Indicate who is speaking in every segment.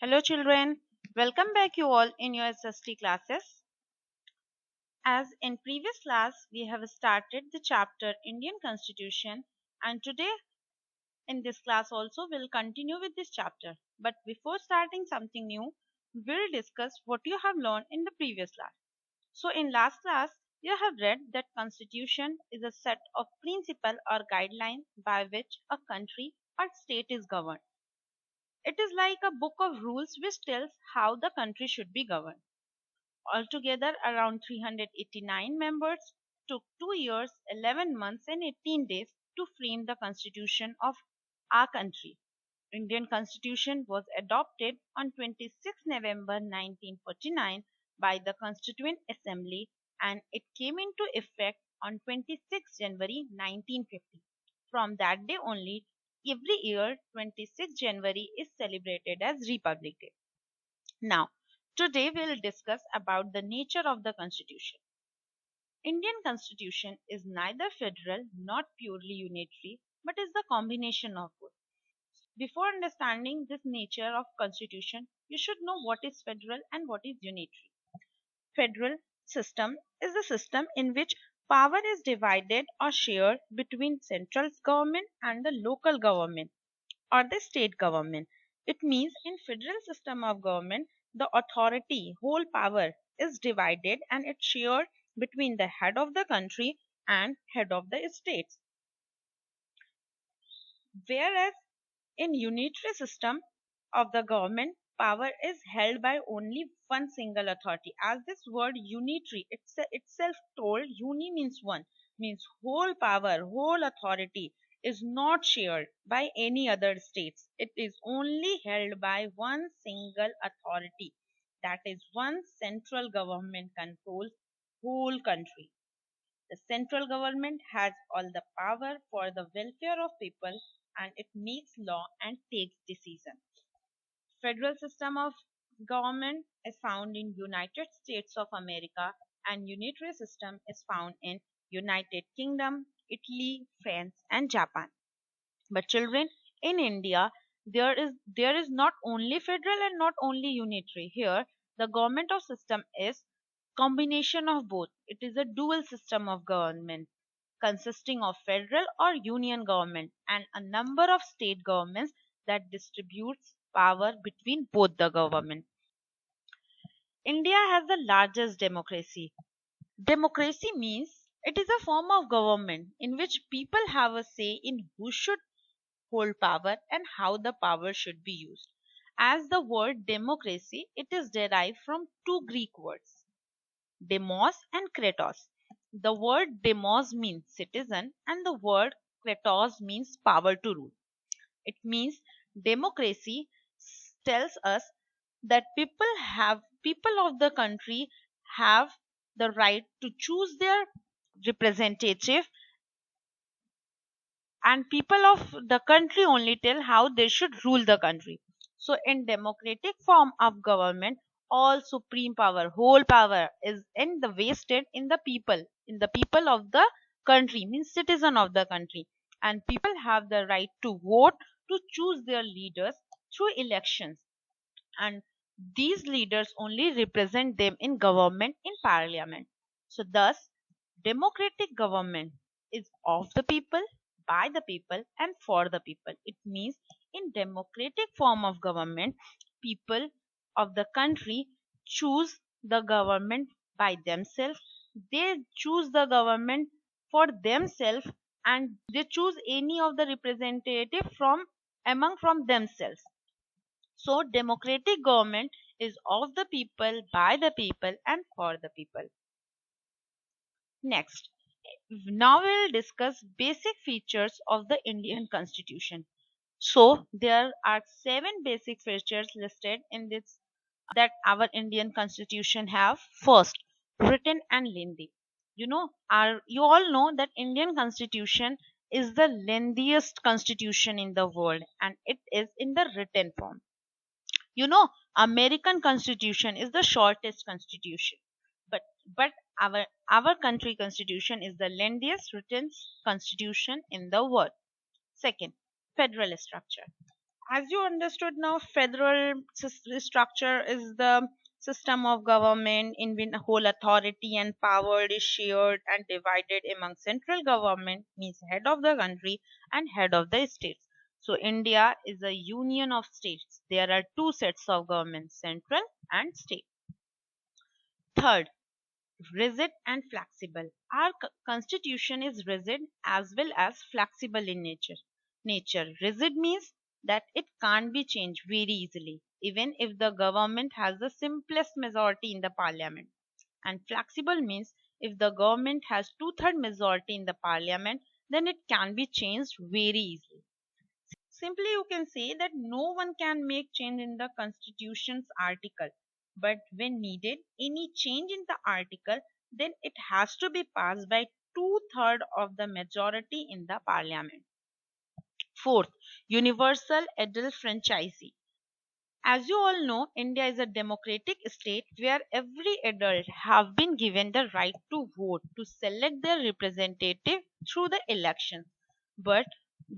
Speaker 1: Hello children, welcome back you all in your S.St classes. As in previous class we have started the chapter Indian Constitution, and today in this class also we'll continue with this chapter. But before starting something new, we'll discuss what you have learned in the previous class. So in last class you have read that constitution is a set of principles or guidelines by which a country or state is governed. It is like a book of rules which tells how the country should be governed. Altogether, around 389 members took 2 years, 11 months, and 18 days to frame the constitution of our country. Indian Constitution was adopted on 26 November 1949 by the Constituent Assembly, and it came into effect on 26 January 1950. From that day only, every year 26 January is celebrated as Republic Day. Now, today we will discuss about the nature of the Constitution. Indian Constitution is neither federal nor purely unitary, but is the combination of both. Before understanding this nature of Constitution, you should know what is federal and what is unitary. Federal system is a system in which power is divided or shared between central government and the local government or the state government. It means in federal system of government, the authority, whole power is divided and it's shared between the head of the country and head of the states. Whereas in unitary system of the government, power is held by only one single authority. As this word unitary itself told, uni means one, means whole power, whole authority is not shared by any other states. It is only held by one single authority. That is one central government controls whole country. The central government has all the power for the welfare of people, and it makes law and takes decisions. Federal system of government is found in United States of America, and unitary system is found in United Kingdom, Italy, France, and Japan. But children, in India there is not only federal and not only unitary. Here the government of system is combination of both. It is a dual system of government consisting of federal or union government and a number of state governments that distributes power between both the government. India has the largest democracy. Democracy means it is a form of government in which people have a say in who should hold power and how the power should be used. As the word democracy, it is derived from two Greek words, demos and kratos. The word demos means citizen and the word kratos means power to rule. It means democracy tells us that people of the country have the right to choose their representative, and people of the country only tell how they should rule the country. So in democratic form of government, all supreme power, whole power is in the vested in the people of the country, means citizen of the country. And people have the right to vote to choose their leaders through elections. And these leaders only represent them in government in parliament. So thus democratic government is of the people, by the people, and for the people. It means in democratic form of government, people of the country choose the government by themselves. They choose the government for themselves, and they choose any of the representative from themselves. So democratic government is of the people, by the people, and for the people. Next, now we will discuss basic features of the Indian Constitution. So there are seven basic features listed in this that our Indian Constitution have. First, written and lengthy. You all know that Indian Constitution is the lengthiest constitution in the world, and it is in the written form. American Constitution is the shortest constitution, but our country constitution is the lengthiest written constitution in the world. Second, federal structure. As you understood now, federal structure is the system of government in which whole authority and power is shared and divided among central government, means head of the country and head of the states. So India is a union of states. There are two sets of government, central and state. Third, rigid and flexible. Our constitution is rigid as well as flexible in nature. Rigid means that it can't be changed very easily, even if the government has the simplest majority in the parliament. And flexible means if the government has two-third majority in the parliament, then it can be changed very easily. Simply, you can say that no one can make change in the constitution's article, but when needed, any change in the article, then it has to be passed by two-thirds of the majority in the parliament. Fourth, universal adult franchise. As you all know, India is a democratic state where every adult have been given the right to vote to select their representative through the election. But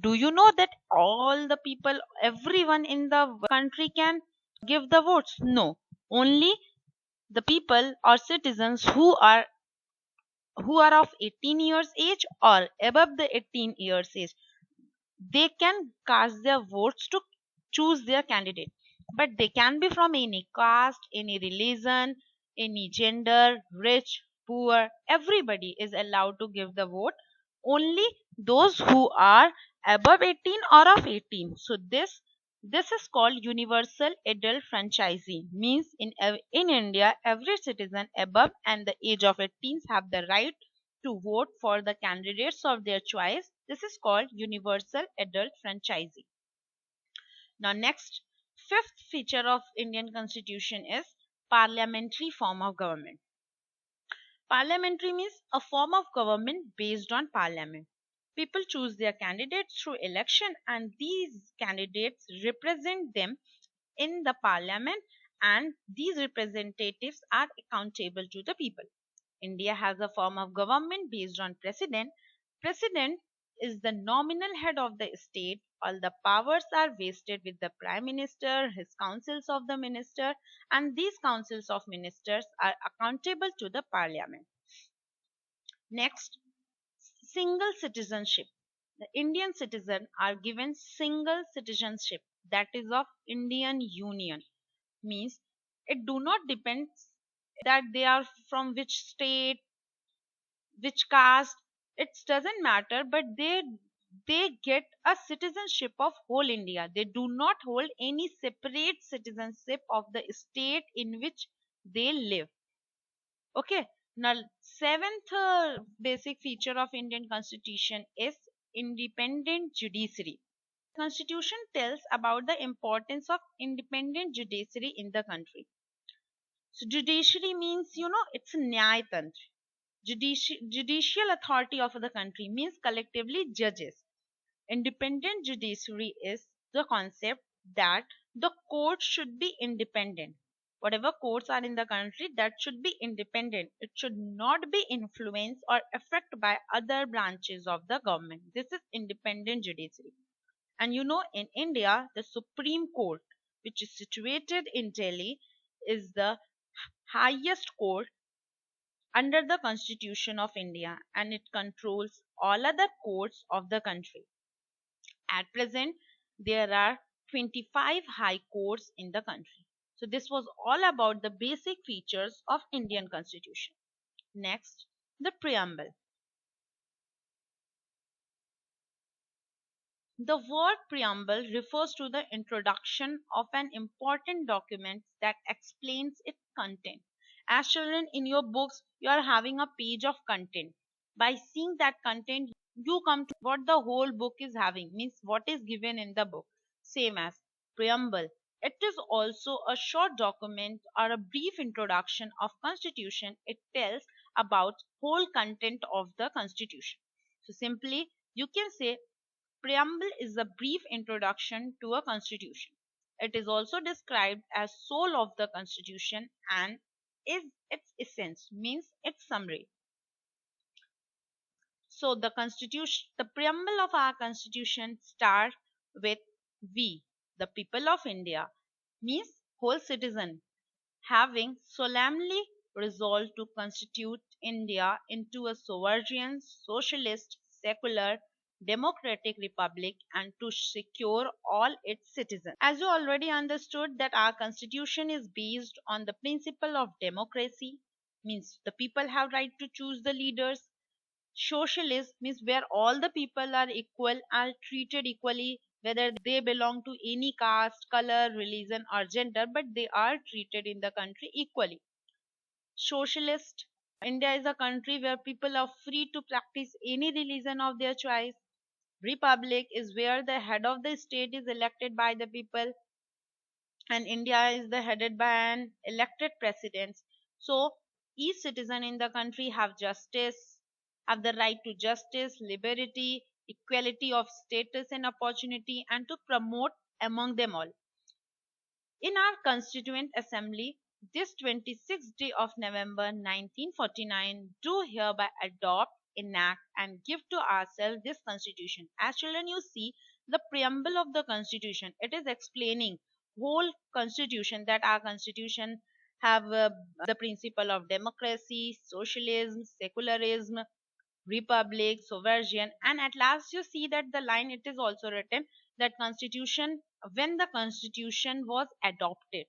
Speaker 1: do you know that all the people, everyone in the country can give the votes? No. Only the people or citizens who are of 18 years age or above the 18 years age, they can cast their votes to choose their candidate, but they can be from any caste, any religion, any gender, rich, poor. Everybody is allowed to give the vote, only those who are above 18 or of 18. So this is called universal adult franchisee, means in India every citizen above and the age of 18 have the right to vote for the candidates of their choice. This is called universal adult franchisee. Now next, fifth feature of Indian constitution is parliamentary form of government. Parliamentary means a form of government based on parliament. People choose their candidates through election and these candidates represent them in the parliament, and these representatives are accountable to the people. India has a form of government based on president. President is the nominal head of the state. All the powers are vested with the prime minister, his councils of the minister, and these councils of ministers are accountable to the parliament. Next, single citizenship. The Indian citizens are given single citizenship, that is of Indian Union, means it do not depend that they are from which state, which caste, it doesn't matter, but they get a citizenship of whole India. They do not hold any separate citizenship of the state in which they live. Okay. Now seventh basic feature of Indian constitution is independent judiciary. Constitution tells about the importance of independent judiciary in the country. So judiciary means, it's a nyaya tantra. Judicial authority of the country means collectively judges. Independent judiciary is the concept that the courts should be independent. Whatever courts are in the country, that should be independent. It should not be influenced or affected by other branches of the government. This is independent judiciary. And in India, the Supreme Court, which is situated in Delhi, is the highest court under the Constitution of India, and it controls all other courts of the country. At present, there are 25 high courts in the country. So this was all about the basic features of Indian Constitution. Next, the preamble. The word preamble refers to the introduction of an important document that explains its content. As children in your books, you are having a page of content. By seeing that content, you come to what the whole book is having, means what is given in the book. Same as preamble. It is also a short document or a brief introduction of constitution. It tells about whole content of the constitution. So simply you can say preamble is a brief introduction to a constitution. It is also described as soul of the constitution and is its essence, means its summary. So the preamble of our constitution starts with we. The people of India means whole citizen having solemnly resolved to constitute India into a sovereign, socialist, secular, democratic republic and to secure all its citizens. As you already understood that our constitution is based on the principle of democracy, means the people have right to choose the leaders. Socialist means where all the people are equal, are treated equally, whether they belong to any caste, color, religion, or gender, but they are treated in the country equally. Socialist, India is a country where people are free to practice any religion of their choice. Republic is where the head of the state is elected by the people, and India is the headed by an elected president. So each citizen in the country have the right to justice, liberty, equality of status and opportunity, and to promote among them all. In our Constituent Assembly, this 26th day of November 1949, do hereby adopt, enact, and give to ourselves this Constitution. As children, you see the preamble of the Constitution. It is explaining whole Constitution, that our Constitution have the principle of democracy, socialism, secularism, republic, sovereign, and at last you see that the line it is also written that Constitution, when the Constitution was adopted.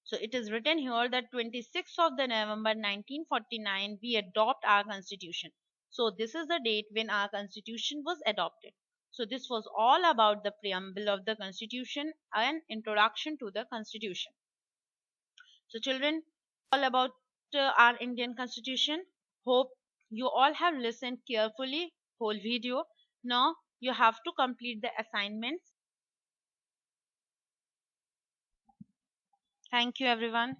Speaker 1: So it is written here that 26th of the November 1949 we adopt our Constitution. So this is the date when our Constitution was adopted. So this was all about the preamble of the Constitution and introduction to the Constitution. So children, all about our Indian Constitution. Hope you all have listened carefully whole video. Now you have to complete the assignments. Thank you everyone.